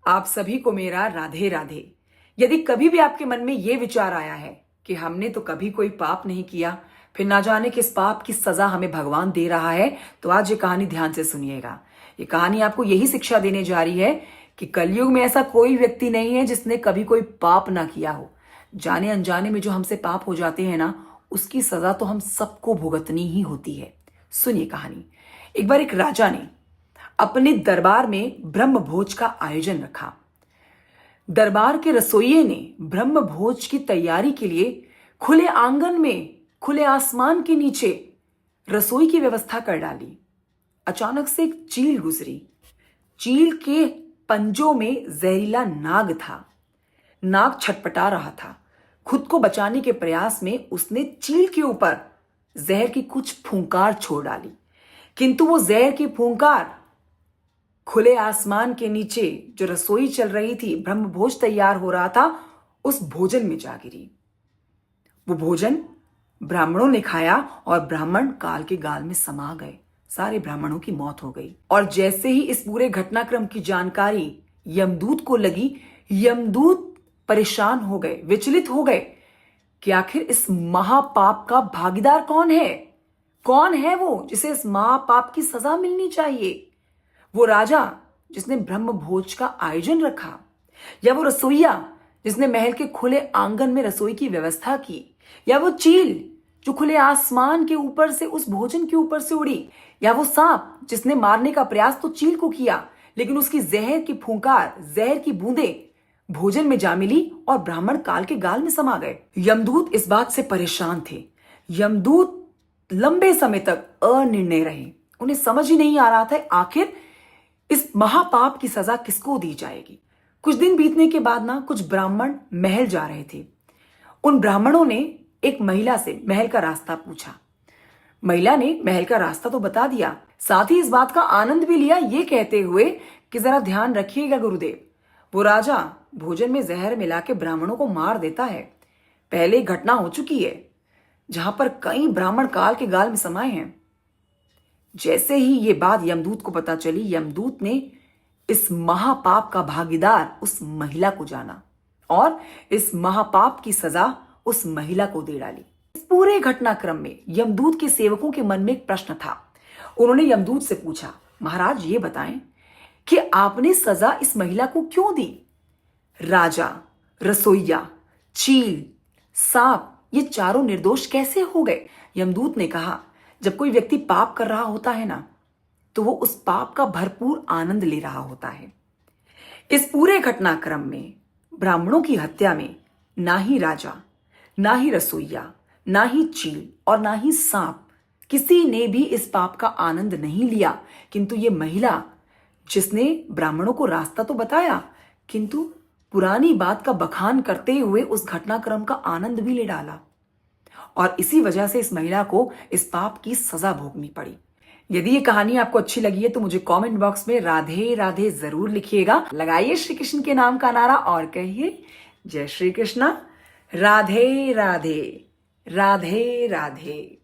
आप सभी को मेरा राधे राधे। यदि कभी भी आपके मन में यह विचार आया है कि हमने तो कभी कोई पाप नहीं किया, फिर ना जाने किस पाप की सजा हमें भगवान दे रहा है, तो आज ये कहानी ध्यान से सुनिएगा। ये कहानी आपको यही शिक्षा देने जा रही है कि कलयुग में ऐसा कोई व्यक्ति नहीं है जिसने कभी कोई पाप ना किया हो। जाने अनजाने में जो हमसे पाप हो जाते हैं ना, उसकी सजा तो हम सबको भुगतनी ही होती है। सुनिए कहानी। एक बार एक राजा ने अपने दरबार में ब्रह्म भोज का आयोजन रखा। दरबार के रसोइये ने ब्रह्म भोज की तैयारी के लिए खुले आंगन में, खुले आसमान के नीचे रसोई की व्यवस्था कर डाली। अचानक से एक चील गुजरी। चील के पंजों में जहरीला नाग था। नाग छटपटा रहा था। खुद को बचाने के प्रयास में उसने चील के ऊपर जहर की कुछ फूंकार छोड़ डाली, किंतु वो जहर की फूंकार खुले आसमान के नीचे जो रसोई चल रही थी, ब्रह्म भोज तैयार हो रहा था, उस भोजन में जा गिरी। वो भोजन ब्राह्मणों ने खाया और ब्राह्मण काल के गाल में समा गए। सारे ब्राह्मणों की मौत हो गई। और जैसे ही इस पूरे घटनाक्रम की जानकारी यमदूत को लगी, यमदूत परेशान हो गए, विचलित हो गए कि आखिर इस महापाप का भागीदार कौन है। कौन है वो जिसे इस महापाप की सजा मिलनी चाहिए? वो राजा जिसने ब्रह्म भोज का आयोजन रखा, या वो रसोइया जिसने महल के खुले आंगन में रसोई की व्यवस्था की, या वो चील जो खुले आसमान के ऊपर से उस भोजन के ऊपर से उड़ी, या वो सांप जिसने मारने का प्रयास तो चील को किया, लेकिन उसकी जहर की फूंकार, जहर की बूंदें भोजन में जा मिली और ब्राह्मण काल के गाल में समा गए। यमदूत इस बात से परेशान थे। यमदूत लंबे समय तक अनिर्णय रहे। उन्हें समझ ही नहीं आ रहा था आखिर इस महापाप की सजा किसको दी जाएगी। कुछ दिन बीतने के बाद ना, कुछ ब्राह्मण महल जा रहे थे। उन ब्राह्मणों ने एक महिला से महल का रास्ता पूछा। महिला ने महल का रास्ता तो बता दिया, साथ ही इस बात का आनंद भी लिया, ये कहते हुए कि जरा ध्यान रखिएगा गुरुदेव, वो राजा भोजन में जहर मिला के ब्राह्मणों को मार देता है। पहले एक घटना हो चुकी है जहां पर कई ब्राह्मण काल के गाल में समाये हैं। जैसे ही ये बात यमदूत को पता चली, यमदूत ने इस महापाप का भागीदार उस महिला को जाना और इस महापाप की सजा उस महिला को दे डाली। इस पूरे घटनाक्रम में यमदूत के सेवकों के मन में एक प्रश्न था। उन्होंने यमदूत से पूछा, महाराज ये बताएं कि आपने सजा इस महिला को क्यों दी? राजा, रसोइया, चील, सांप, ये चारों निर्दोष कैसे हो गए? यमदूत ने कहा, जब कोई व्यक्ति पाप कर रहा होता है ना, तो वो उस पाप का भरपूर आनंद ले रहा होता है। इस पूरे घटनाक्रम में ब्राह्मणों की हत्या में ना ही राजा, ना ही रसोइया, ना ही चील और ना ही सांप, किसी ने भी इस पाप का आनंद नहीं लिया, किंतु ये महिला जिसने ब्राह्मणों को रास्ता तो बताया, किंतु पुरानी बात का बखान करते हुए उस घटनाक्रम का आनंद भी ले डाला। और इसी वजह से इस महिला को इस पाप की सजा भोगनी पड़ी। यदि ये कहानी आपको अच्छी लगी है तो मुझे कमेंट बॉक्स में राधे राधे जरूर लिखिएगा। लगाइए श्री कृष्ण के नाम का नारा और कहिए जय श्री कृष्णा। राधे राधे, राधे राधे।